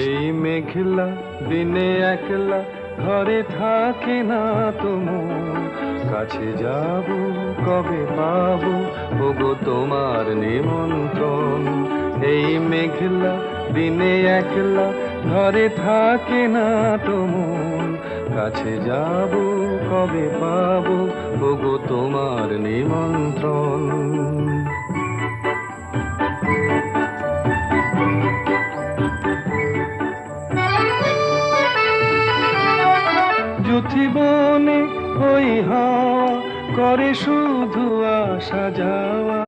এই মেঘলা দিনে একলা ঘরে থাকে না তো মন, কাছে যাব কবে পাবো ওগো তোমার নিমন্ত্রণ। এই মেঘলা দিনে একলা ঘরে থাকে না তো মন, কাছে যাব কবে পাবো ওগো তোমার নিমন্ত্রণ। জীবনে ওই হাওয়া করে শুধু আসা যাওয়া।